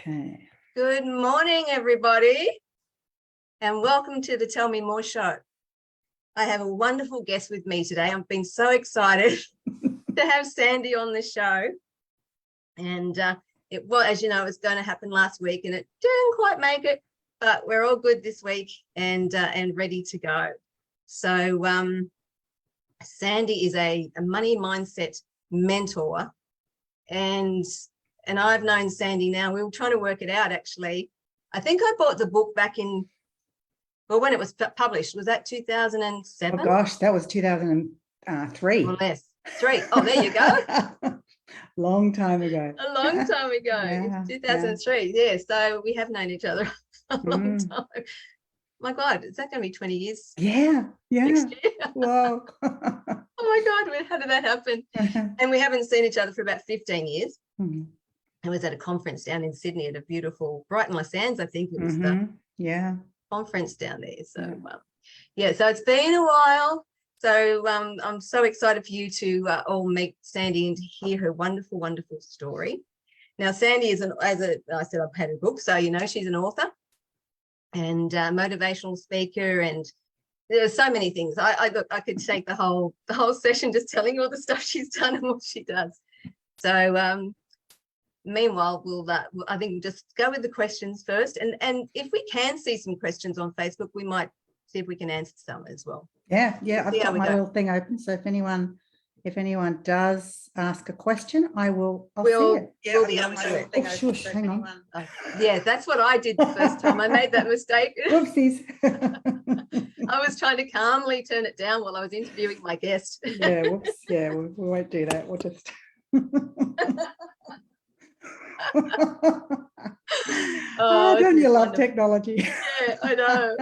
Okay. Good morning, everybody, and welcome to the Tell Me More show. I have a wonderful guest with me today. I've been so excited to have Sandy on the show. And it was, as you know, it was going to happen last week, and it didn't quite make it, but we're all good this week and ready to go. So Sandy is a money mindset mentor, and I've known Sandy now. We were trying to work it out, actually. I think I bought the book back in, well, when it was published. Was that 2007? Oh, gosh, that was 2003. Or less. 3. Oh, there you go. Long time ago. A long time ago. Yeah, 2003. Yeah. So we have known each other a long time. My God, is that going to be 20 years? Yeah. Next year? Whoa. Oh, my God. How did that happen? And we haven't seen each other for about 15 years. I was at a conference down in Sydney at a beautiful Brighton Les Sands, I think it was the conference down there. So, so it's been a while. So I'm so excited for you to all meet Sandy and to hear her wonderful, wonderful story. Now, Sandy is, I said I've had her book, so you know she's an author and motivational speaker, and there's so many things. I could take the whole session just telling you all the stuff she's done and what she does. So meanwhile, I think we'll just go with the questions first, and if we can see some questions on Facebook, we might see if we can answer some as well. Yeah. I've got my little thing open, so if anyone does ask a question, I'll see it. Yeah, we'll be able to. Shush, hang on. Yeah, that's what I did the first time. I made that mistake. Whoopsies. I was trying to calmly turn it down while I was interviewing my guest. Yeah, whoops. Yeah, we won't do that. We'll just. Don't you love technology? Yeah, I know.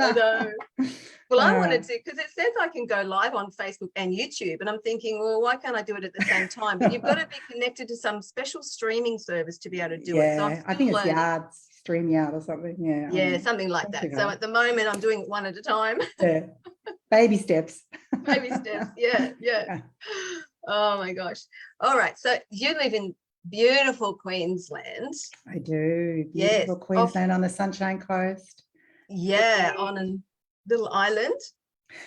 Well, I wanted to, because it says I can go live on Facebook and YouTube, and I'm thinking, well, why can't I do it at the same time? But you've got to be connected to some special streaming service to be able to do it. So I think it's StreamYard or something. Yeah, something like that. So at the moment, I'm doing it one at a time. Yeah, baby steps. Baby steps. Yeah. Oh my gosh. All right. So you live in beautiful Queensland. I do. Beautiful Queensland on the Sunshine Coast. Yeah, on a little island.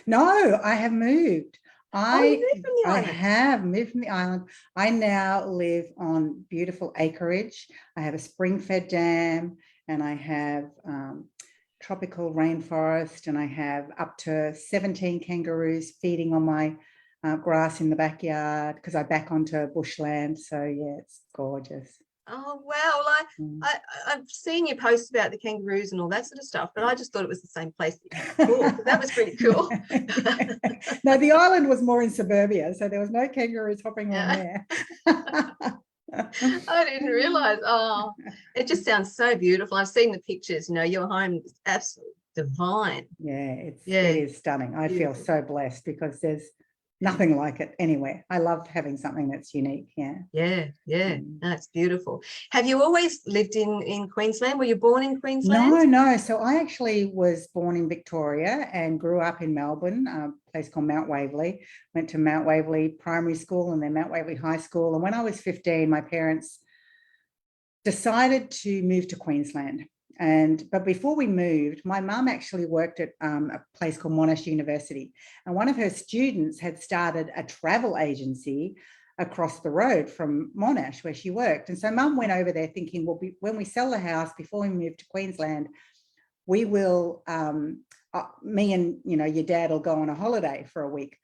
No, I have moved. You moved from the island. I have moved from the island. I now live on beautiful acreage. I have a spring-fed dam, and I have tropical rainforest, and I have up to 17 kangaroos feeding on my grass in the backyard because I back onto bushland. So yeah, it's gorgeous. Oh wow! Well, I've seen your posts about the kangaroos and all that sort of stuff, but I just thought it was the same place. Cool. That was pretty cool. No, the island was more in suburbia, so there was no kangaroos hopping around there. I didn't realize. Oh, it just sounds so beautiful. I've seen the pictures. You know, your home is absolutely divine. Yeah, it is stunning. I feel so blessed because there's nothing like it anywhere. I love having something that's unique. Yeah. No, it's beautiful. Have you always lived in Queensland? Were you born in Queensland? No. So I actually was born in Victoria and grew up in Melbourne, a place called Mount Waverley. Went to Mount Waverley Primary School and then Mount Waverley High School. And when I was 15, my parents decided to move to Queensland. But before we moved, my mum actually worked at a place called Monash University, and one of her students had started a travel agency across the road from Monash where she worked. And so mum went over there thinking, well, when we sell the house before we move to Queensland, we will, me and your dad will go on a holiday for a week.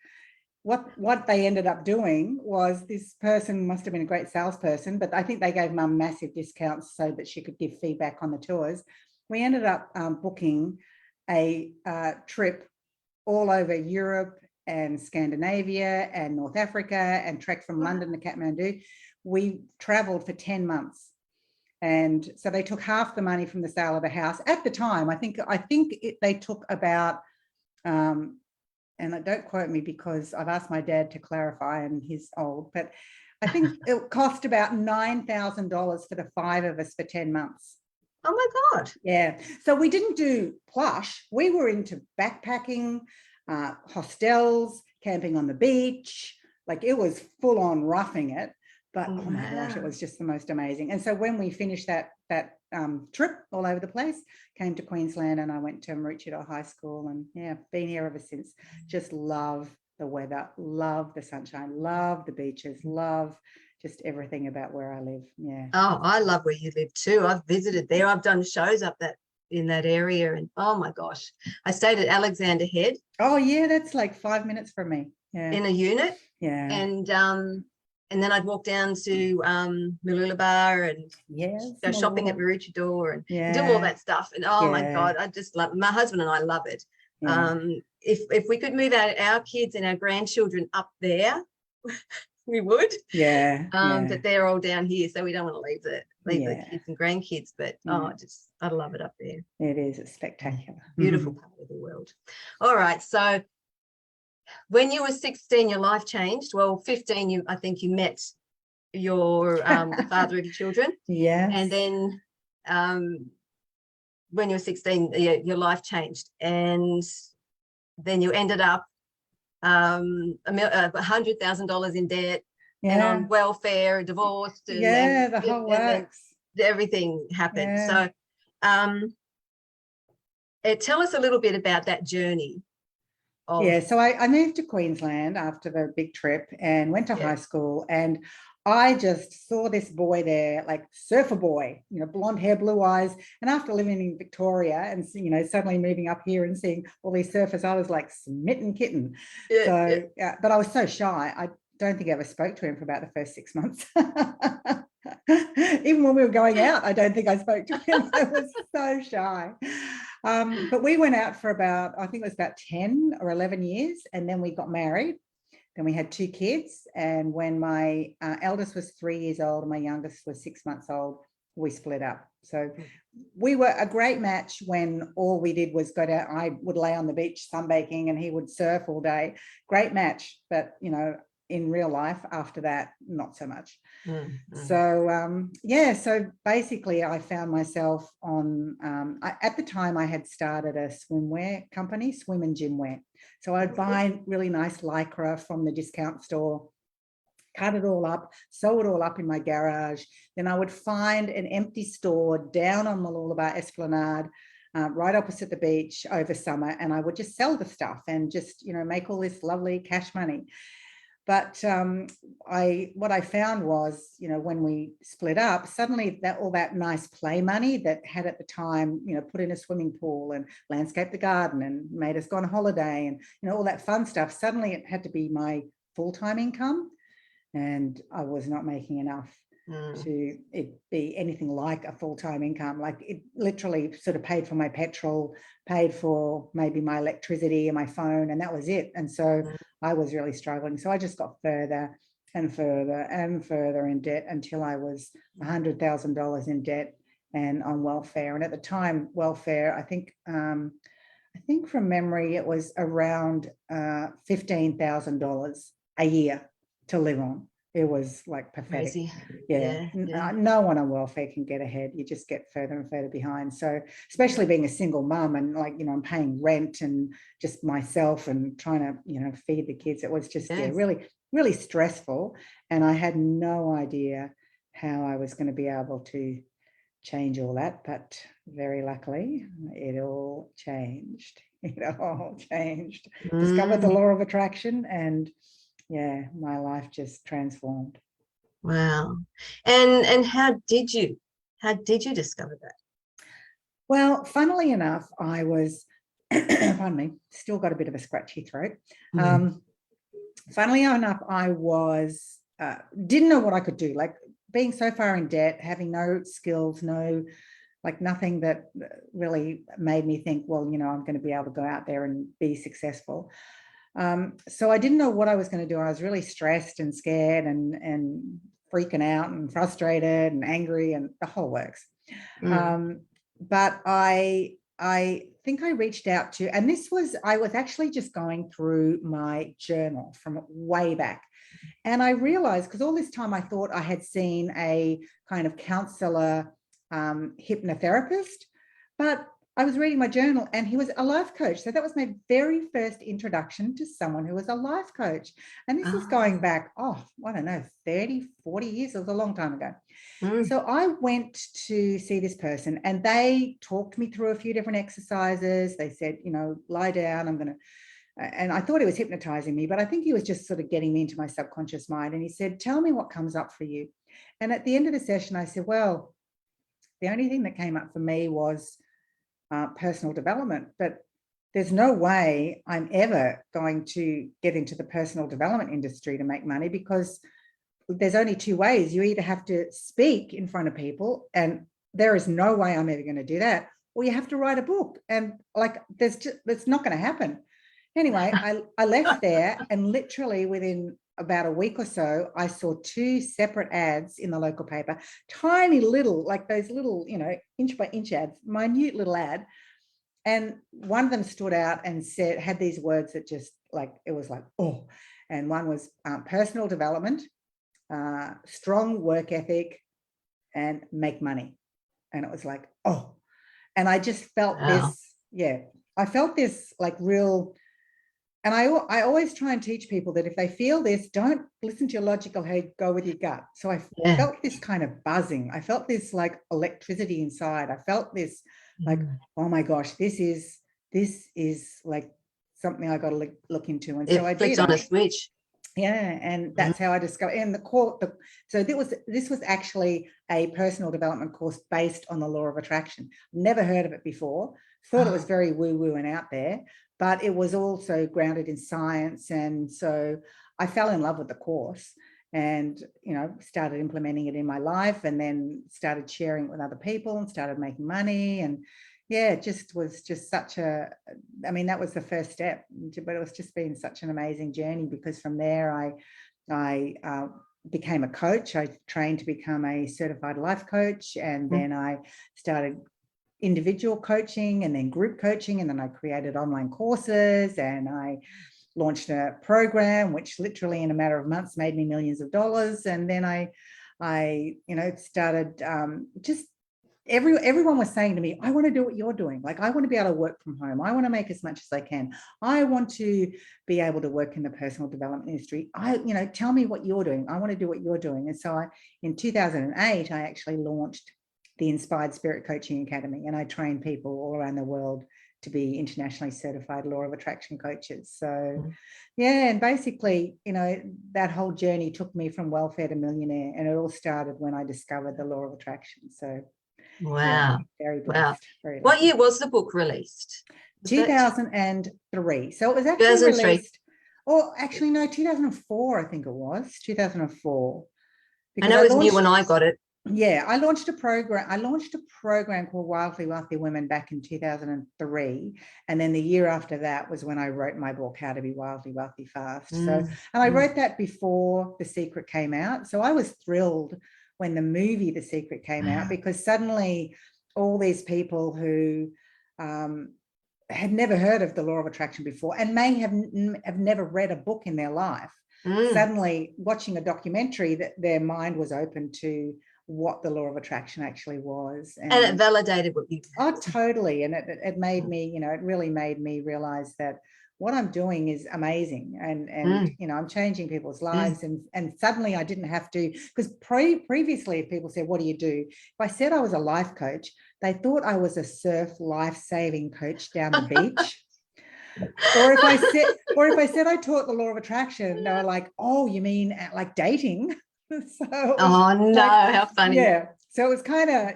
What they ended up doing was, this person must have been a great salesperson, but I think they gave mum massive discounts so that she could give feedback on the tours. We ended up booking a trip all over Europe and Scandinavia and North Africa, and trekked from London to Kathmandu. We traveled for 10 months. And so they took half the money from the sale of the house at the time. I think they took about, and don't quote me because I've asked my dad to clarify and he's old, but I think it cost about $9,000 for the 5 of us for 10 months. Oh my God. Yeah. So we didn't do plush. We were into backpacking, hostels, camping on the beach. Like, it was full on roughing it. But oh my gosh, it was just the most amazing. And so when we finished that trip all over the place, came to Queensland, and I went to Maroochydore High School, and yeah, been here ever since. Just love the weather, love the sunshine, love the beaches, love just everything about where I live. Yeah. Oh, I love where you live too. I've visited there. I've done shows up in that area, and oh my gosh, I stayed at Alexander Head. Oh yeah, that's like 5 minutes from me. Yeah. In a unit. Yeah. And then I'd walk down to Mooloolaba and go shopping at Maroochydore and do all that stuff. And oh my God, I just love, my husband and I love it. Yeah. If we could move our kids and our grandchildren up there, we would. Yeah. But they're all down here, so we don't want to leave the kids and grandkids. But I love it up there. It is. It's spectacular. Beautiful part of the world. All right, so when you were 16, your life changed. Well, 15, I think you met your the father of your children. Yeah. And then when you were 16, your life changed, and then you ended up $100,000 in debt, and on welfare, divorced, and the whole works. Everything happened. So, tell us a little bit about that journey. So I moved to Queensland after the big trip and went to high school, and I just saw this boy there, like surfer boy, blonde hair, blue eyes. And after living in Victoria and, suddenly moving up here and seeing all these surfers, I was like smitten kitten. But I was so shy. I don't think I ever spoke to him for about the first 6 months. Even when we were going out, I don't think I spoke to him. I was so shy. But we went out for about, I think it was about 10 or 11 years. And then we got married. Then we had 2 kids. And when my eldest was 3 years old and my youngest was 6 months old, we split up. So we were a great match when all we did was go down. I would lay on the beach sunbaking and he would surf all day. Great match. But, in real life after that, not so much. So so basically I found myself on at the time I had started a swimwear company, swim and gym wear. So I'd buy really nice lycra from the discount store, cut it all up, sew it all up in my garage. Then I would find an empty store down on Mooloolaba Esplanade, right opposite the beach over summer, and I would just sell the stuff and just make all this lovely cash money. But what I found was, when we split up, suddenly all that nice play money that had at the time, put in a swimming pool and landscaped the garden and made us go on holiday and, all that fun stuff, suddenly it had to be my full-time income. And I was not making enough to it be anything like a full-time income. Like it literally sort of paid for my petrol, paid for maybe my electricity and my phone, and that was it. And so I was really struggling. So I just got further and further and further in debt until I was $100,000 in debt and on welfare. And at the time, welfare, I think from memory, it was around $15,000 a year to live on. It was like pathetic. Crazy. No one on welfare can get ahead. You just get further and further behind. So especially being a single mum and I'm paying rent and just myself and trying to, feed the kids. It was just really, really stressful. And I had no idea how I was going to be able to change all that. But very luckily, it all changed. It all changed. Discovered the law of attraction, and my life just transformed. Wow. And how did you discover that? Well, funnily enough, I was, pardon me, still got a bit of a scratchy throat. Funnily enough, I was, didn't know what I could do, like being so far in debt, having no skills, nothing that really made me think, well, I'm going to be able to go out there and be successful. So I didn't know what I was going to do. I was really stressed and scared and freaking out and frustrated and angry and the whole works. But I think I reached out to, and I was actually just going through my journal from way back. And I realized, because all this time I thought I had seen a kind of counselor, hypnotherapist, but I was reading my journal, and he was a life coach. So that was my very first introduction to someone who was a life coach. And this is going back, I don't know, 30, 40 years. It was a long time ago. So I went to see this person, and they talked me through a few different exercises. They said, lie down, and I thought he was hypnotizing me, but I think he was just sort of getting me into my subconscious mind. And he said, tell me what comes up for you. And at the end of the session, I said, well, the only thing that came up for me was personal development, but there's no way I'm ever going to get into the personal development industry to make money, because there's only two ways. You either have to speak in front of people, and there is no way I'm ever going to do that, or you have to write a book, and that's not going to happen. Anyway, I left there, and literally within about a week or so, I saw two separate ads in the local paper, tiny little, like those little, inch by inch ads, minute little ad. And one of them stood out and had these words that just it was like, oh, and one was personal development, strong work ethic, and make money. And it was like, oh, and I just felt I felt this real. And I always try and teach people that if they feel this, don't listen to your logical head, go with your gut. So I felt this kind of buzzing. I felt this electricity inside. I felt this oh my gosh, this is like something I got to look into. And so I did. On a switch. Yeah, and that's how I discovered. And so this was actually a personal development course based on the law of attraction. Never heard of it before. Thought it was very woo-woo and out there, but it was also grounded in science. And so I fell in love with the course, and started implementing it in my life, and then started sharing it with other people, and started making money. And it just was just such that was the first step, but it was just been such an amazing journey, because from there I became a coach. I trained to become a certified life coach, and then I started individual coaching, and then group coaching, and then I created online courses, and I launched a program which literally in a matter of months made me millions of dollars. And then I started just everyone was saying to me, I want to do what you're doing. I want to be able to work from home. I want to make as much as I can. I want to be able to work in the personal development industry. Tell me what you're doing. I want to do what you're doing. And so in 2008, I actually launched the Inspired Spirit Coaching Academy, and I train people all around the world to be internationally certified law of attraction coaches. So and basically, that whole journey took me from welfare to millionaire, and it all started when I discovered the law of attraction. So wow, very blessed. Very what year was the book released? 2003. So it was actually released, actually no, 2004, I think it was 2004. I know it was new when I got it. Yeah, I launched a program called Wildly Wealthy Women back in 2003, and then the year after that was when I wrote my book, How to Be Wildly Wealthy Fast. And I wrote that before The Secret came out. So I was thrilled when the movie The Secret came out, because suddenly all these people who had never heard of the law of attraction before, and may have never read a book in their life, suddenly watching a documentary, that their mind was open to what the law of attraction actually was. And it validated what you had. Oh, totally. And it made me, it really made me realize that what I'm doing is amazing. And I'm changing people's lives. And suddenly I didn't have to, because previously if people said, what do you do? If I said I was a life coach, they thought I was a surf life-saving coach down the beach. Or if I said I taught the law of attraction, they were like, oh, you mean like dating? So how funny. Yeah, so it was kind of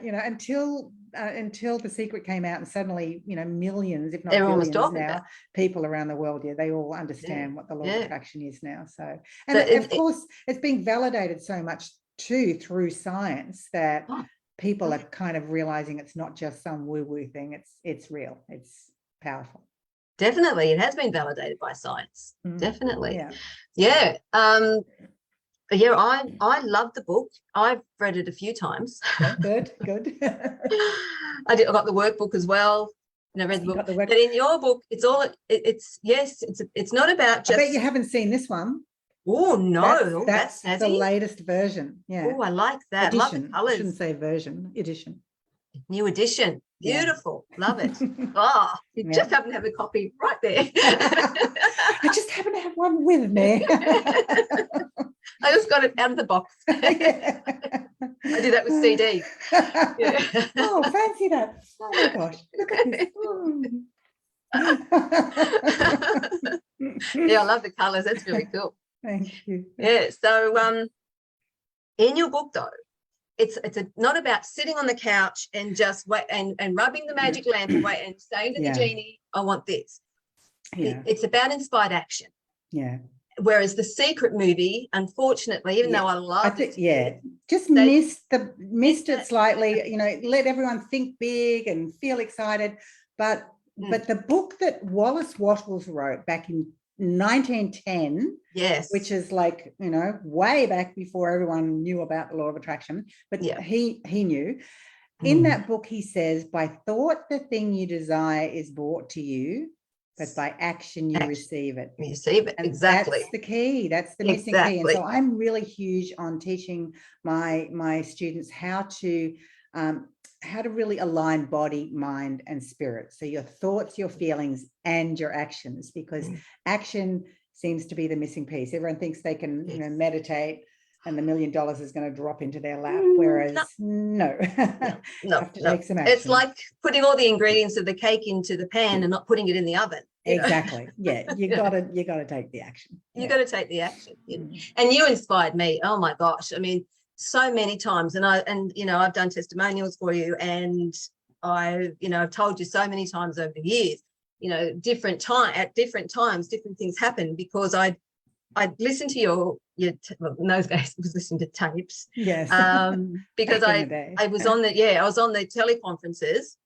until The Secret came out, and suddenly millions, if not billions now, people around the world, they all understand what the law of attraction is now. So, and of course it's being validated so much too through science, that people are kind of realizing it's not just some woo-woo thing, it's real, it's powerful. Definitely, it has been validated by science. Definitely. I love the book. I've read it a few times. Good. I got the workbook as well, and I read the book. But in your book, it's not about just. I bet you haven't seen this one. Oh no, that's the latest version. Yeah. Oh, I like that. Edition. I love the colours. I shouldn't say version. Edition. New edition. Beautiful. Yeah. Love it. Oh, you just happen to have a copy right there. I just happen to have one with me. I just got it out of the box. Yeah. I do that with CD. Yeah. Oh, fancy that. Oh my gosh. Look at this. Yeah, I love the colors. That's really cool. Thank you. Yeah. So in your book though, it's not about sitting on the couch and just wait and rubbing the magic lamp away and saying to the genie, I want this. Yeah. It's about inspired action. Yeah. Whereas the Secret movie, unfortunately, even though I loved it, just missed it slightly. You know, let everyone think big and feel excited, but the book that Wallace Wattles wrote back in 1910, which is like, you know, way back before everyone knew about the law of attraction, but he knew. In that book, he says, by thought, the thing you desire is brought to you, but by action, you receive it. You receive it. And exactly. That's the key. That's the missing key. And so I'm really huge on teaching my students how to really align body, mind, and spirit. So your thoughts, your feelings, and your actions, because action seems to be the missing piece. Everyone thinks they can, you know, meditate and the $1 million is going to drop into their lap, whereas no. Have to take some action. It's like putting all the ingredients of the cake into the pan and not putting it in the oven. Exactly. Yeah, you gotta take the action. You got to take the action. And you inspired me. Oh my gosh! I mean, so many times, and you know, I've done testimonials for you, and I've told you so many times over the years. You know, at different times, different things happen because I'd listen to your well, in those days I was listening to tapes. Yes. Because I was on the teleconferences,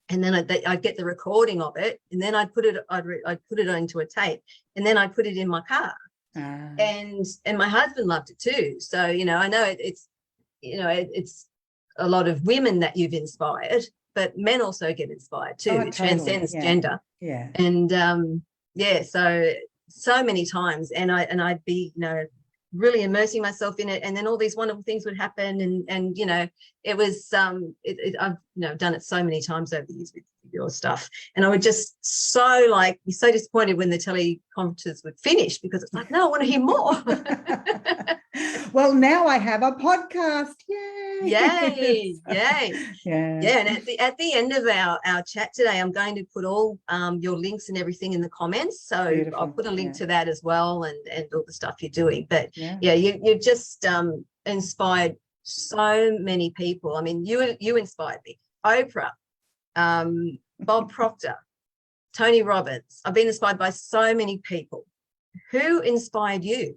and then I'd get the recording of it, and then I'd put it into a tape, and then I'd put it in my car. And my husband loved it too. So, you know, I know it's a lot of women that you've inspired, but men also get inspired too. It transcends gender. Yeah. And so many times, and I'd be, you know, really immersing myself in it, and then all these wonderful things would happen, and you know, it was I've, you know, done it so many times over the years with your stuff, and I would just be so disappointed when the teleconferences would finish, because it's like, no, I want to hear more. Well, now I have a podcast. Yay! Yay! And at the end of our chat today, I'm going to put all your links and everything in the comments. So beautiful. I'll put a link to that as well, and all the stuff you're doing. But you've just inspired so many people. I mean, you inspired me. Oprah, Bob Proctor, Tony Robbins. I've been inspired by so many people. Who inspired you?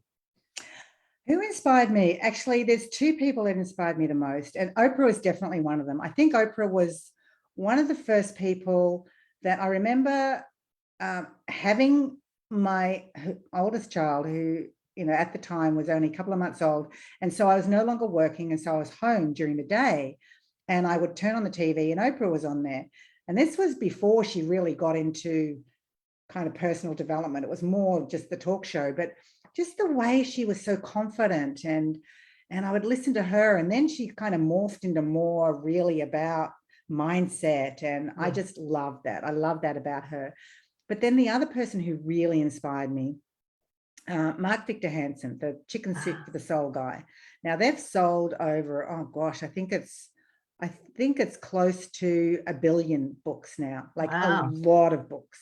Who inspired me? Actually, there's two people that inspired me the most, and Oprah is definitely one of them. I think Oprah was one of the first people that I remember having my oldest child, who, you know, at the time was only a couple of months old. And so I was no longer working, and so I was home during the day, and I would turn on the TV and Oprah was on there. And this was before she really got into kind of personal development. It was more just the talk show, but just the way she was so confident, and I would listen to her, and then she kind of morphed into more really about mindset, and I just love that. I love that about her. But then the other person who really inspired me, Mark Victor Hansen, the Chicken Soup for the Soul guy. Now they've sold over, oh gosh, I think it's close to 1 billion books now, like a lot of books.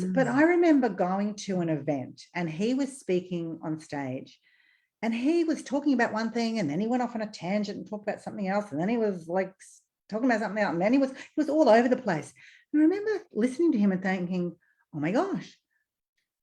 But I remember going to an event, and he was speaking on stage, and he was talking about one thing, and then he went off on a tangent and talked about something else, and then he was like talking about something else, and then he was all over the place. And I remember listening to him and thinking, oh my gosh,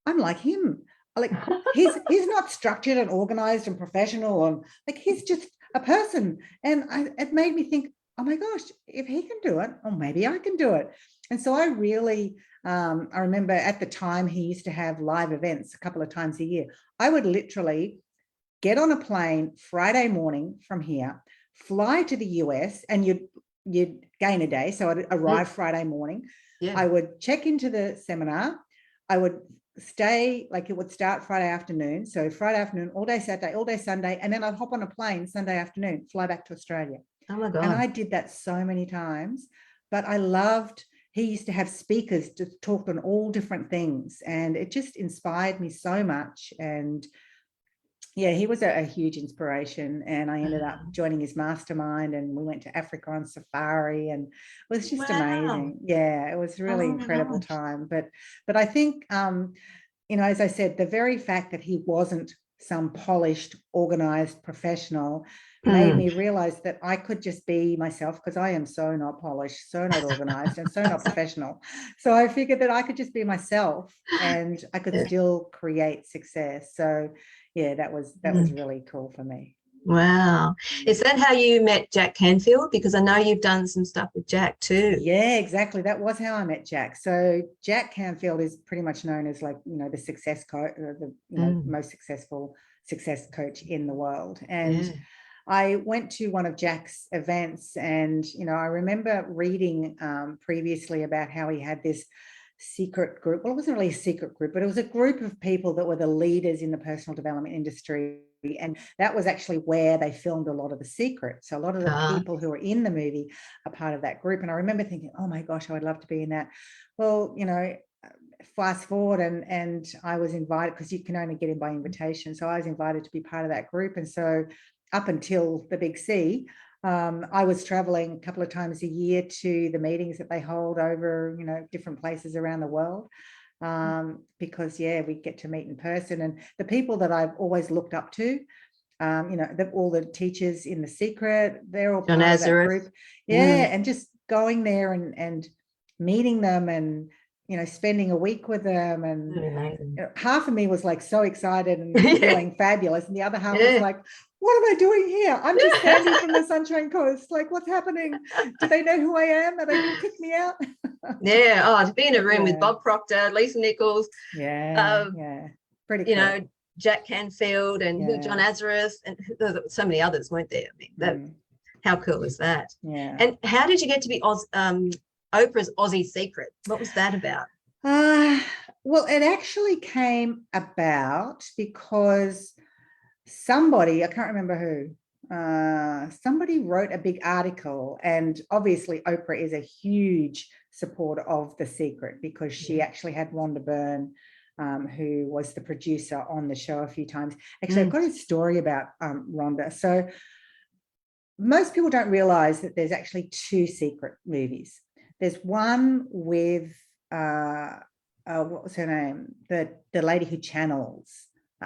I'm like him. Like he's not structured and organized and professional, and like he's just a person. And it made me think, oh my gosh, if he can do it, oh, maybe I can do it. And so I really, I remember at the time he used to have live events a couple of times a year. I would literally get on a plane Friday morning from here, fly to the US, and you'd gain a day. So I'd arrive Friday morning. I would check into the seminar. I would stay, like it would start Friday afternoon. So Friday afternoon, all day Saturday, all day Sunday. And then I'd hop on a plane Sunday afternoon, fly back to Australia. Oh my And God. I did that so many times, but I loved, he used to have speakers to talk on all different things, and it just inspired me so much. And yeah, he was a huge inspiration, and I ended up joining his mastermind, and we went to Africa on safari, and it was just Wow. amazing. Yeah, it was really Oh my incredible gosh. time. But I think you know, as I said, the very fact that he wasn't some polished, organized professional made me realize that I could just be myself, because I am so not polished, so not organized, and so not professional. So I figured that I could just be myself and I could Yeah. still create success. So yeah, that was really cool for me. Wow. Is that how you met Jack Canfield? Because I know you've done some stuff with Jack too. Yeah, exactly. That was how I met Jack. So Jack Canfield is pretty much known as, like, you know, the success coach, the, you know, most successful success coach in the world. And Yeah. I went to one of Jack's events, and, you know, I remember reading previously about how he had this secret group. Well, it wasn't really a secret group, but it was a group of people that were the leaders in the personal development industry. And that was actually where they filmed a lot of The Secret. So a lot of the people who were in the movie are part of that group. And I remember thinking, oh my gosh, I would love to be in that. Well, you know, fast forward, and I was invited, because you can only get in by invitation. So I was invited to be part of that group. And so up until the big C, I was traveling a couple of times a year to the meetings that they hold over, you know, different places around the world. Because yeah, we get to meet in person, and the people that I've always looked up to, you know, all the teachers in The Secret, they're all John part of that Nazareth. group. Yeah, and just going there and meeting them, and, you know, spending a week with them. And Amazing. you know, half of me was like so excited and Yeah. feeling fabulous, and the other half was Yeah. like, what am I doing here? I'm just Sandy from the Sunshine Coast. Like, what's happening? Do they know who I am? Are they going to kick me out? Yeah. Oh, to be in a room with Yeah. Bob Proctor, Lisa Nichols, Yeah, pretty you cool. know, Jack Canfield and John Yeah. Nazareth, and so many others, weren't there? I mean, how cool is that? Yeah. And how did you get to be Oprah's Aussie Secret? What was that about? Well, it actually came about because somebody, I can't remember who, somebody wrote a big article, and obviously Oprah is a huge supporter of The Secret, because she actually had Rhonda Byrne, who was the producer, on the show a few times. Actually, I've got a story about Rhonda. So most people don't realize that there's actually two Secret movies. There's one with what was her name? The lady who channels,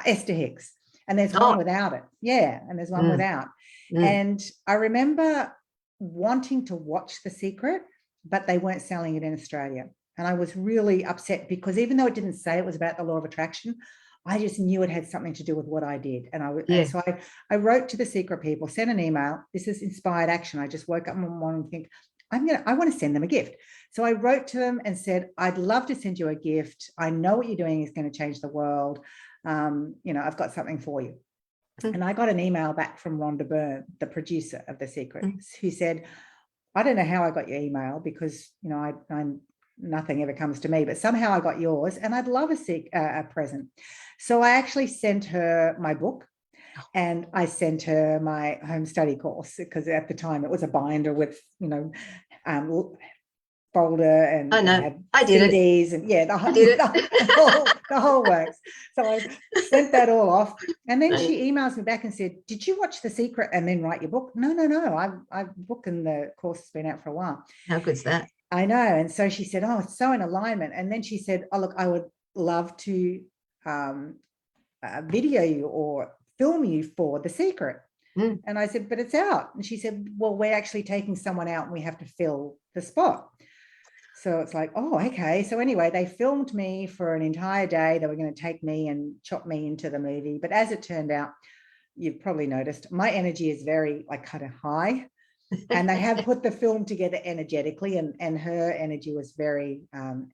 Esther Hicks. And there's one without it. Yeah, and there's one without. And I remember wanting to watch The Secret, but they weren't selling it in Australia. And I was really upset, because even though it didn't say it was about the law of attraction, I just knew it had something to do with what I did. And so I wrote to The Secret people, sent an email. This is inspired action. I just woke up one morning and think, I want to send them a gift. So I wrote to them and said, I'd love to send you a gift. I know what you're doing is going to change the world. You know, I've got something for you. And I got an email back from Rhonda Byrne, the producer of The Secret, who said, I don't know how I got your email, because, you know, nothing ever comes to me, but somehow I got yours, and I'd love a present. So I actually sent her my book, and I sent her my home study course, because at the time it was a binder with, you know, folder, and I know. had I did CDs, it. and yeah, I did the whole works. So I sent that all off, and then she emails me back and said, did you watch The Secret and then write your book? No, I've booked, and the course has been out for a while. How good's that? I know. And so she said, oh, it's so in alignment. And then she said, oh, look, I would love to video you or film you for The Secret. And I said, but it's out. And she said, well, we're actually taking someone out, and we have to fill the spot. So it's like, oh, okay. So anyway, they filmed me for an entire day. They were going to take me and chop me into the movie. But as it turned out, you've probably noticed, my energy is very, like, kind of high. And they have put the film together energetically, and her energy was very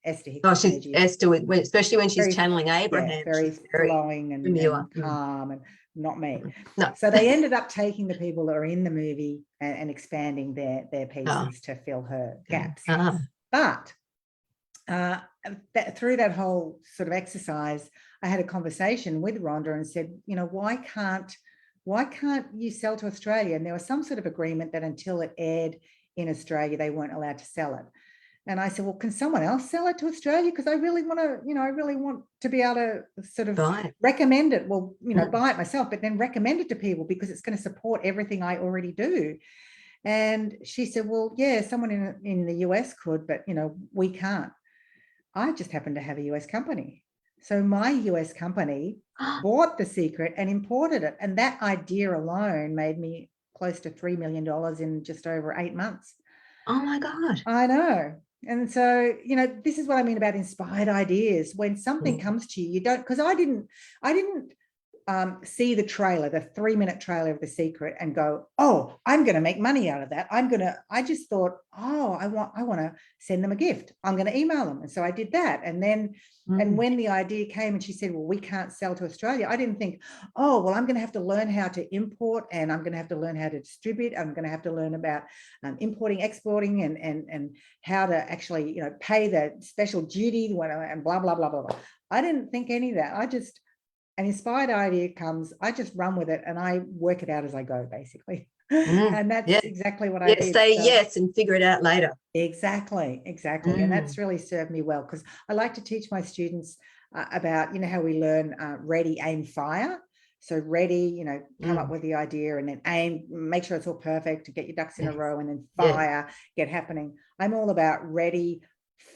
Esther Hicks. Oh, she's Esther, especially when she's very, channeling Abraham. Yeah, very flowing and calm, and not me. No. So they ended up taking the people that are in the movie and expanding their pieces to fill her gaps. But through that whole sort of exercise, I had a conversation with Rhonda and said, you know, why can't why can't you sell to Australia? And there was some sort of agreement that until it aired in Australia, they weren't allowed to sell it. And I said, well, can someone else sell it to Australia? Because I really want to, I really want to be able to sort of recommend it. Well, buy it myself, but then recommend it to people because it's going to support everything I already do. And she said, well, yeah, someone in the US could, but, we can't. I just happen to have a US company. So my US company bought The Secret and imported it. And that idea alone made me close to $3 million in just over 8 months. Oh my God. I know. And so, this is what I mean about inspired ideas. When something comes to you, you don't, because I didn't see the trailer, the 3-minute trailer of The Secret and go, oh, I'm going to make money out of that. I just thought, oh, I want to send them a gift. I'm going to email them. And so I did that. And then, and when the idea came and she said, well, we can't sell to Australia, I didn't think, oh, well, I'm going to have to learn how to import and I'm going to have to learn how to distribute. I'm going to have to learn about importing, exporting and how to actually, pay the special duty and blah, blah, blah, blah, blah. I didn't think any of that. An inspired idea comes, I just run with it and I work it out as I go, basically. And that's exactly what I did. Say yes and figure it out later. Exactly. And that's really served me well because I like to teach my students about, how we learn ready, aim, fire. So ready, come up with the idea and then aim, make sure it's all perfect to get your ducks in a row and then fire, get happening. I'm all about ready,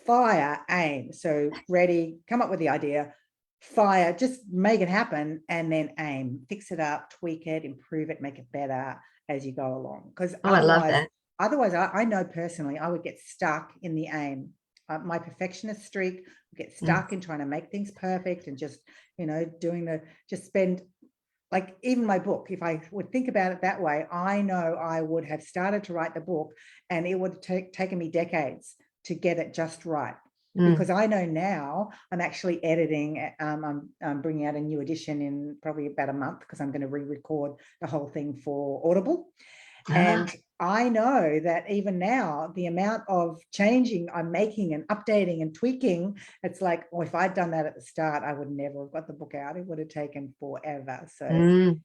fire, aim. So ready, come up with the idea, fire, just make it happen, and then aim, fix it up, tweak it, improve it, make it better as you go along. Because I love that. Otherwise, I know personally, I would get stuck in the aim. My perfectionist streak would get stuck in trying to make things perfect and just, just spend, like even my book, if I would think about it that way, I know I would have started to write the book and it would have taken me decades to get it just right. Because I know now I'm actually editing, I'm bringing out a new edition in probably about a month because I'm going to re-record the whole thing for Audible. And I know that even now, the amount of changing I'm making and updating and tweaking, it's like, well, if I'd done that at the start, I would never have got the book out. It would have taken forever. So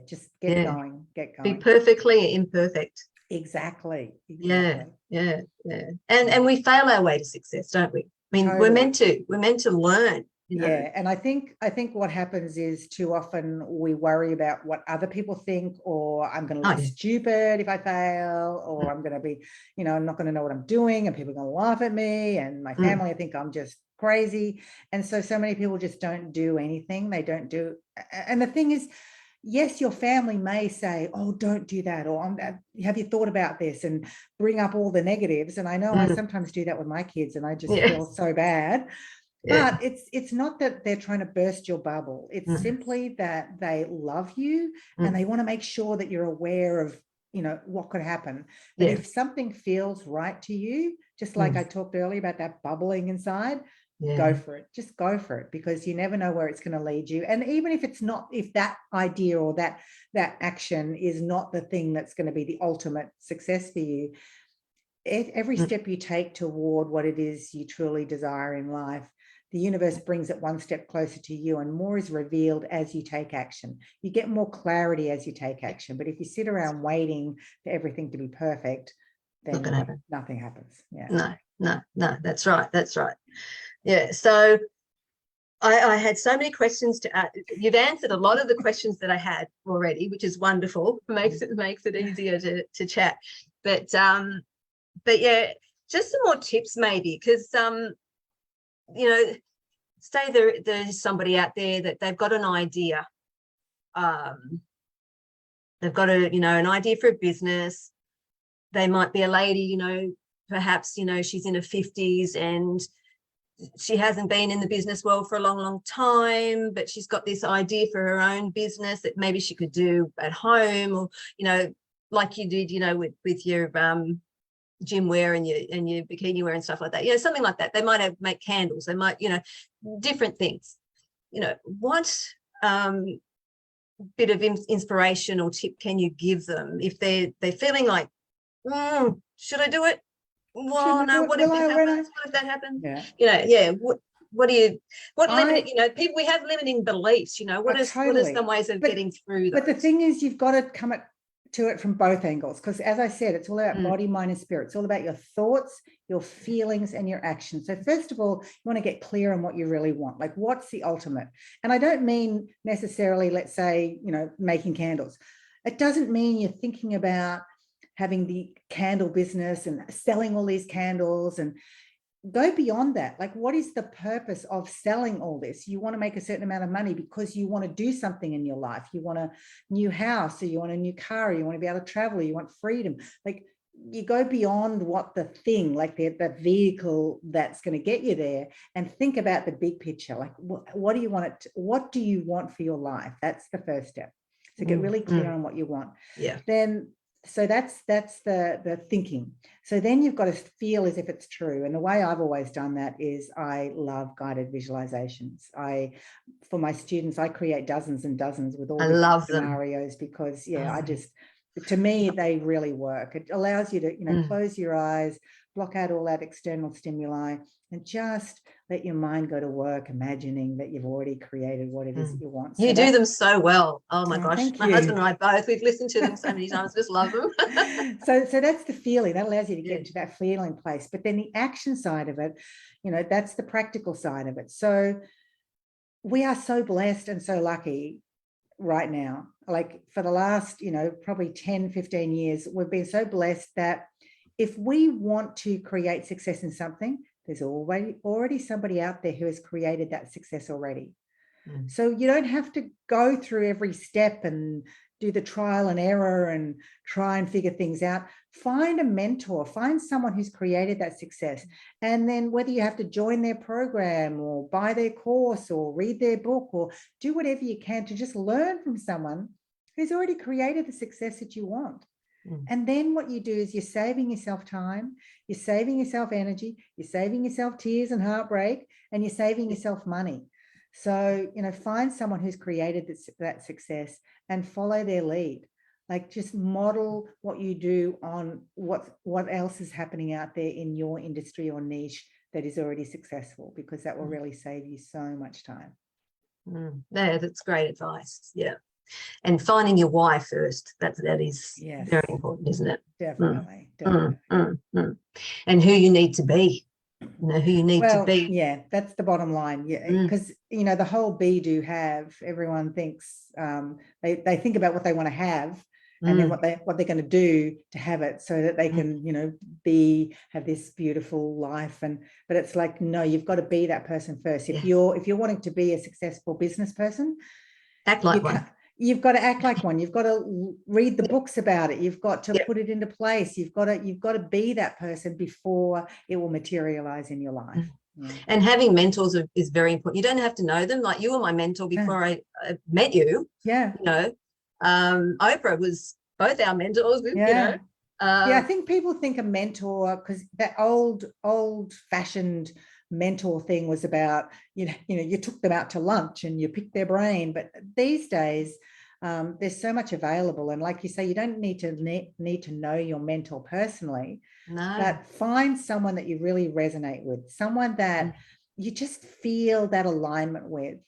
just get going. Be perfectly imperfect. Exactly. Yeah. And we fail our way to success, don't we? I mean, totally. we're meant to learn. Yeah. And I think what happens is too often we worry about what other people think, or I'm going to look stupid if I fail, or I'm going to be, I'm not going to know what I'm doing and people are going to laugh at me and my family, I think I'm just crazy. And so many people just don't do anything. They don't do. And the thing is, yes, your family may say, oh, don't do that, or have you thought about this, and bring up all the negatives. And I know I sometimes do that with my kids and I just feel so bad. But it's not that they're trying to burst your bubble. It's simply that they love you and they want to make sure that you're aware of, what could happen. But if something feels right to you, just like I talked earlier about that bubbling inside, go for it. Just go for it, because you never know where it's going to lead you. And even if it's not, if that idea or that action is not the thing that's going to be the ultimate success for you, every step you take toward what it is you truly desire in life, the universe brings it one step closer to you, and more is revealed as you take action. You get more clarity as you take action. But if you sit around waiting for everything to be perfect, then nothing happens. No, that's right. Yeah. So I had so many questions to add. You've answered a lot of the questions that I had already, which is wonderful. Makes it easier to chat. But yeah, just some more tips maybe, because say there's somebody out there that they've got an idea. They've got an idea for a business. They might be a lady, perhaps, she's in her 50s and she hasn't been in the business world for a long, long time, but she's got this idea for her own business that maybe she could do at home, or, like you did, with your gym wear and your bikini wear and stuff like that, something like that. They might make candles, they might, different things. What bit of inspiration or tip can you give them if they're feeling like, should I do it? Well, no, what if this happens? What if that happens? limited, people, we have limiting beliefs, what are some ways of getting through those? But the thing is, you've got to come to it from both angles, because as I said, it's all about body, mind, and spirit. It's all about your thoughts, your feelings, and your actions. So first of all, you want to get clear on what you really want. Like, what's the ultimate? And I don't mean necessarily, let's say, making candles. It doesn't mean you're thinking about having the candle business and selling all these candles, and go beyond that. Like, what is the purpose of selling all this? You want to make a certain amount of money because you want to do something in your life. You want a new house, or you want a new car, or you want to be able to travel, you want freedom. Like, you go beyond what the thing, like the vehicle that's going to get you there, and think about the big picture. Like, what do you want what do you want for your life? That's the first step. So get really clear on what you want. Yeah. So that's the thinking. So then you've got to feel as if it's true. And the way I've always done that is I love guided visualizations. For my students, I create dozens and dozens with all the scenarios, because to me, they really work. It allows you to, close your eyes, block out all that external stimuli, and just let your mind go to work, imagining that you've already created what it is that you want. So you do them so well. Oh my gosh. My husband and I both, we've listened to them so many times, just love them. So that's the feeling. That allows you to get to that feeling place. But then the action side of it, that's the practical side of it. So we are so blessed and so lucky right now. Like, for the last, probably 10, 15 years, we've been so blessed that if we want to create success in something, there's already somebody out there who has created that success already. So you don't have to go through every step and do the trial and error and try and figure things out. Find a mentor, find someone who's created that success. And then whether you have to join their program or buy their course or read their book or do whatever you can to just learn from someone who's already created the success that you want. And then what you do is you're saving yourself time, you're saving yourself energy, you're saving yourself tears and heartbreak, and you're saving yourself money. So, find someone who's created that success and follow their lead. Like, just model what you do on what else is happening out there in your industry or niche that is already successful, because that will really save you so much time. Yeah, that's great advice. Yeah. And finding your why first, that is very important, isn't it? Definitely. And who you need to be, who you need to be. Yeah, that's the bottom line. Yeah, because the whole be, do, have, everyone thinks they think about what they want to have, and then what they're going to do to have it, so that they can have this beautiful life. But it's like, no, you've got to be that person first. If you're wanting to be a successful business person, act like one. You've got to act like one. You've got to read the books about it. You've got to put it into place. You've got to be that person before it will materialize in your life. And having mentors is very important. You don't have to know them. Like, you were my mentor before I met you. Yeah. Oprah was both our mentors. I think people think a mentor, because that old fashioned mentor thing was about, you took them out to lunch and you picked their brain. But these days, there's so much available, and like you say, you don't need to know your mentor personally. No. But find someone that you really resonate with, someone that you just feel that alignment with.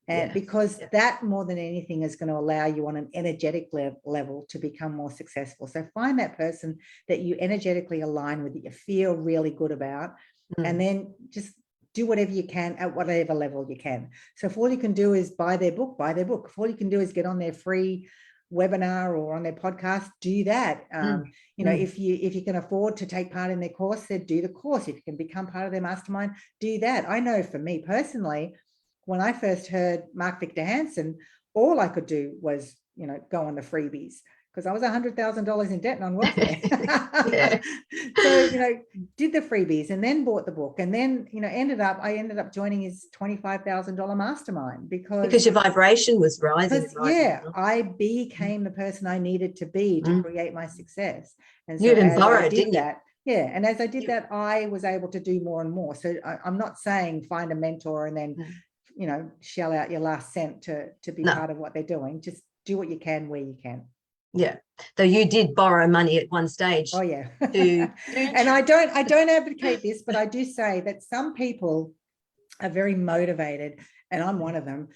And because that, more than anything, is going to allow you on an energetic level to become more successful. So find that person that you energetically align with, that you feel really good about, and then just do whatever you can at whatever level you can. So if all you can do is buy their book. If all you can do is get on their free webinar or on their podcast, do that. If you can afford to take part in their course, then do the course. If you can become part of their mastermind, do that. I know for me personally, when I first heard Mark Victor Hansen, all I could do was, go on the freebies, because I was $100,000 in debt and on welfare. So, did the freebies and then bought the book, and then, I ended up joining his $25,000 mastermind because your vibration was rising. I became the person I needed to be to create my success. And so you even borrowed, didn't you? Yeah. And as I did that, I was able to do more and more. So I'm not saying find a mentor and then, shell out your last cent to be part of what they're doing. Just do what you can where you can. Yeah. Though you did borrow money at one stage. Oh yeah. And I don't advocate this, but I do say that some people are very motivated, and I'm one of them,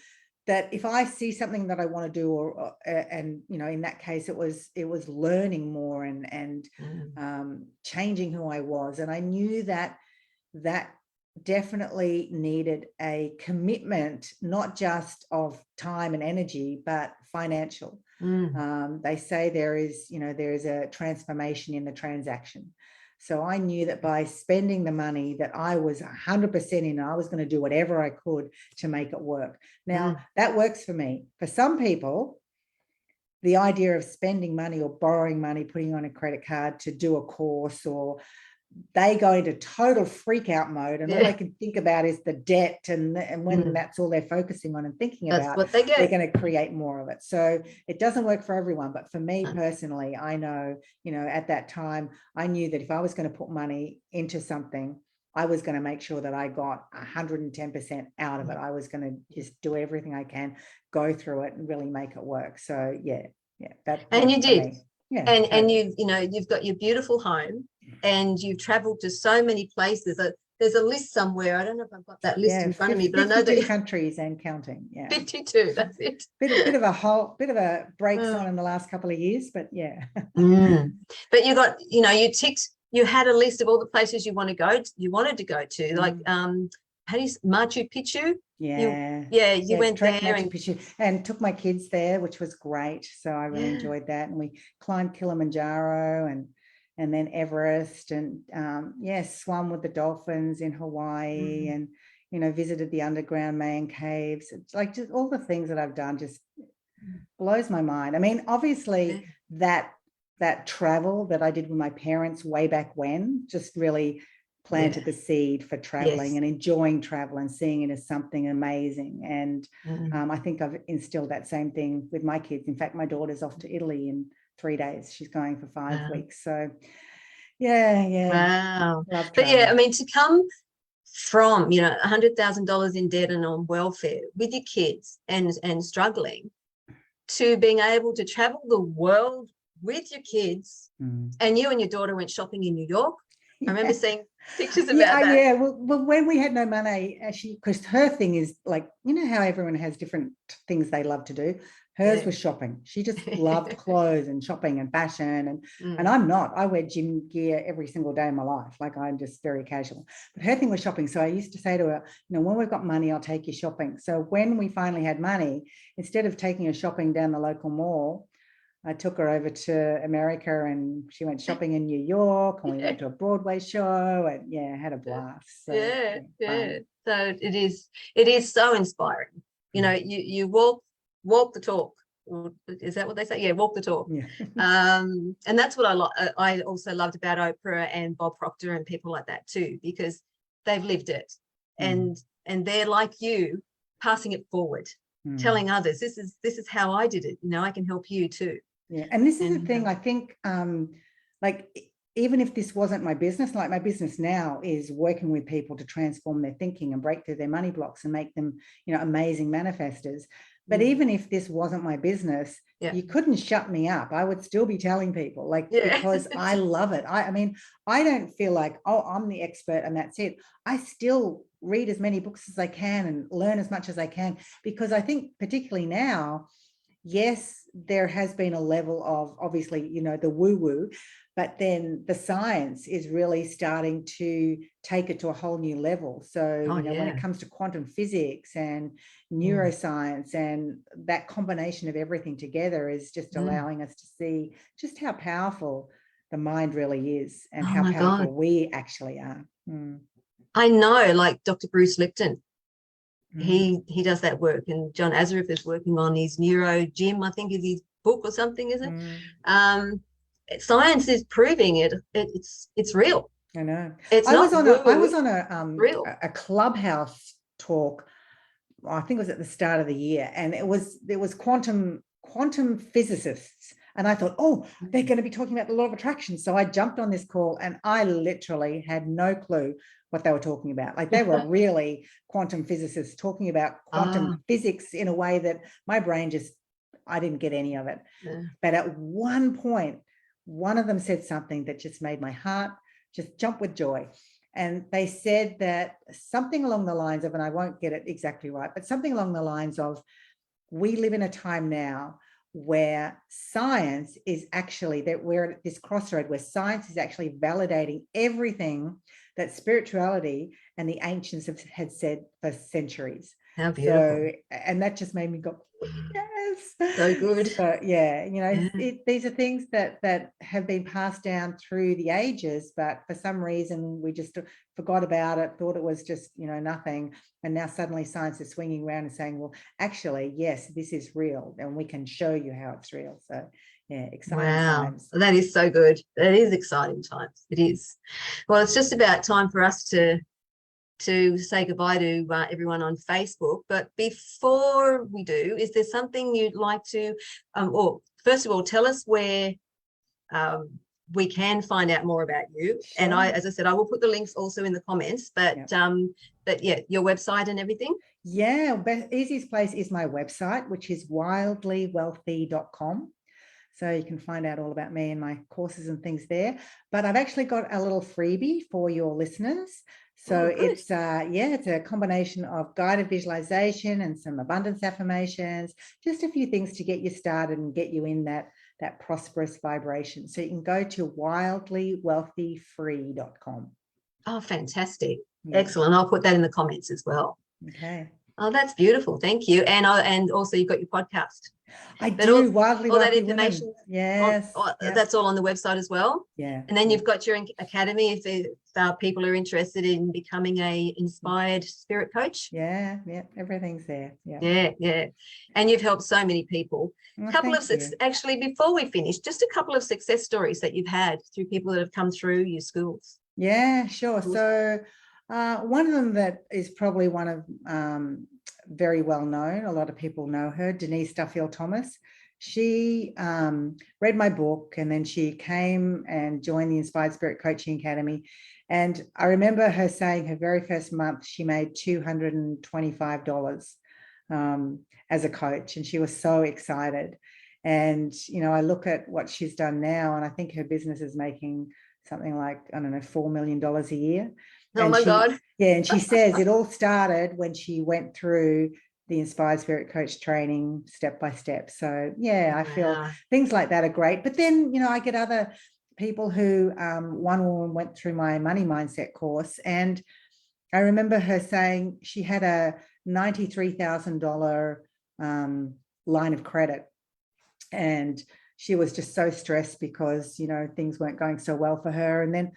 that if I see something that I want to do, or and you know, in that case, it was learning more and changing who I was. And I knew that definitely needed a commitment, not just of time and energy, but financial. They say there is a transformation in the transaction. So I knew that by spending the money that I was 100% in, I was going to do whatever I could to make it work. Now, that works for me. For some people, the idea of spending money or borrowing money, putting on a credit card to do a course, or they go into total freak out mode, and all they can think about is the debt, and when that's all they're focusing on and thinking about, what they get. They're going to create more of it. So it doesn't work for everyone, but for me personally, I know, at that time, I knew that if I was going to put money into something, I was going to make sure that I got 110% out of it. I was going to just do everything I can, go through it, and really make it work. So that. And you did. Me. Yeah, and you've got your beautiful home, and you've traveled to so many places. There's a list somewhere. I don't know if I've got that list in front of me, but I know that 52 countries and counting. 52. That's it. Bit of a breaks on in the last couple of years, but yeah. But you got, you ticked. You had a list of all the places you wanted to go to, like how do you Machu Picchu? You went there and took my kids there, which was great. So I really enjoyed that. And we climbed Kilimanjaro and then Everest, and swam with the dolphins in Hawaii, and visited the underground Mayan caves. It's like just all the things that I've done just blows my mind. I mean, obviously that travel that I did with my parents way back when just really planted the seed for traveling and enjoying travel and seeing it as something amazing. And I think I've instilled that same thing with my kids. In fact, my daughter's off to Italy in 3 days. She's going for 5 weeks. So wow. But I mean, to come from $100,000 in debt and on welfare with your kids and struggling, to being able to travel the world with your kids, and you and your daughter went shopping in New York. I remember seeing pictures about that. Yeah. Well, when we had no money, actually, because her thing is like, how everyone has different things they love to do. Hers was shopping. She just loved clothes and shopping and fashion. And I'm not. I wear gym gear every single day of my life. Like, I'm just very casual. But her thing was shopping. So I used to say to her, when we've got money, I'll take you shopping. So when we finally had money, instead of taking her shopping down the local mall, I took her over to America, and she went shopping in New York, and we went to a Broadway show, and had a blast. So, So it is so inspiring. You walk the talk. Is that what they say? Yeah, walk the talk. Yeah. And that's what I also loved about Oprah and Bob Proctor and people like that too, because they've lived it, and they're like you, passing it forward, telling others, this is how I did it. I can help you too. Yeah, and this is the thing. I think, like, even if this wasn't my business, like my business now is working with people to transform their thinking and break through their money blocks and make them, amazing manifestors. But even if this wasn't my business, you couldn't shut me up. I would still be telling people, because I love it. I mean, I don't feel like, I'm the expert and that's it. I still read as many books as I can and learn as much as I can, because I think particularly now, yes, there has been a level of, obviously, the woo-woo, but then the science is really starting to take it to a whole new level. So, when it comes to quantum physics and neuroscience, and that combination of everything together is just allowing us to see just how powerful the mind really is, and how powerful we actually are. I know, like Dr. Bruce Lipton. He does that work, and John Azarif is working on his neuro gym, I think is his book or something, is it? Science is proving it. It's real. I know. It's I was on real. a Clubhouse talk. I think it was at the start of the year, and there was quantum physicists, and I thought, they're going to be talking about the law of attraction. So I jumped on this call, and I literally had no clue what they were talking about. Like, they were really quantum physicists talking about quantum physics in a way that my brain I didn't get any of it. But at one point, one of them said something that just made my heart just jump with joy. And they said that something along the lines of, and I won't get it exactly right, but something along the lines of, we live in a time now where science is actually, that we're at this crossroad where science is actually validating everything that spirituality and the ancients had said for centuries. How beautiful. So, and that just made me go, yes. So good. So, yeah, you know, these are things that have been passed down through the ages, but for some reason we just forgot about it, thought it was just, you know, nothing. And now suddenly science is swinging around and saying, well, actually, yes, this is real, and we can show you how it's real. So, yeah, exciting times. That is so good. That is exciting times. It is. Well, it's just about time for us to say goodbye to everyone on Facebook. But before we do, is there something you'd like to, or first of all, tell us where we can find out more about you? Sure. And as I said, I will put the links also in the comments, but yeah, your website and everything. Yeah, easiest place is my website, which is wildlywealthy.com. So you can find out all about me and my courses and things there. But I've actually got a little freebie for your listeners. So it's it's a combination of guided visualization and some abundance affirmations, just a few things to get you started and get you in that prosperous vibration. So you can go to wildlywealthyfree.com. Oh, fantastic. Yeah. Excellent. I'll put that in the comments as well. Okay. Oh, that's beautiful. Thank you. And also you've got your podcast. I do. Wildly all Wealthy that information. Women. Yes. That's all on the website as well. Yeah. And then you've got your academy if people are interested in becoming a inspired spirit coach. Yeah. Everything's there. Yeah. And you've helped so many people. Well, Actually, before we finish, just a couple of success stories that you've had through people that have come through your schools. Yeah, sure. So one of them that is probably one of very well known, a lot of people know her, Denise Duffield-Thomas. She read my book, and then she came and joined the Inspired Spirit Coaching Academy. And I remember her saying her very first month she made $225 as a coach, and she was so excited. And you know, I look at what she's done now, and I think her business is making something like, I don't know, $4 million a year. Oh my God. Yeah. And she says it all started when she went through the Inspired Spirit Coach training step by step. So yeah, I feel things like that are great. But then, you know, I get other people who, one woman went through my money mindset course, and I remember her saying she had a $93,000 line of credit, and she was just so stressed because, you know, things weren't going so well for her. And then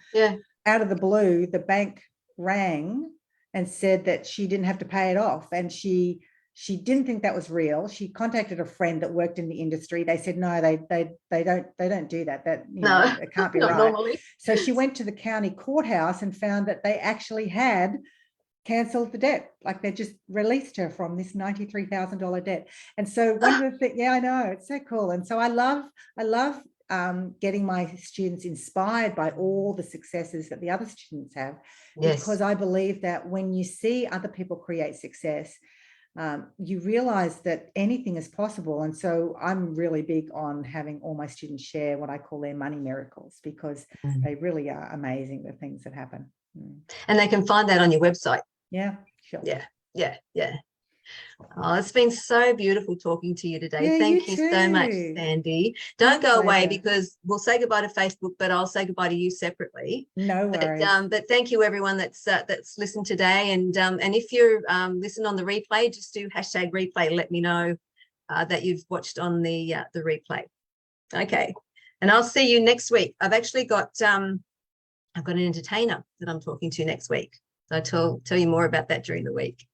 out of the blue, the bank rang and said that she didn't have to pay it off. And she didn't think that was real. She contacted a friend that worked in the industry. They said, no, they don't do that. That, you know, it can't be right. Normally. So she went to the county courthouse and found that they actually had cancelled the debt. Like, they just released her from this $93,000 debt. And so one of the things, yeah, I know, it's so cool. And so I love getting my students inspired by all the successes that the other students have, because I believe that when you see other people create success, you realize that anything is possible. And so I'm really big on having all my students share what I call their money miracles, because they really are amazing, the things that happen. And they can find that on your website. Yeah, sure. Yeah. Oh, it's been so beautiful talking to you today. Thank you so much, Sandy. Don't go away, because we'll say goodbye to Facebook, but I'll say goodbye to you separately. No worries. But thank you, everyone that's listened today. And if you're listening on the replay, just do #replay. Let me know that you've watched on the replay. Okay, and I'll see you next week. I've actually got an entertainer that I'm talking to next week. So I'll tell you more about that during the week.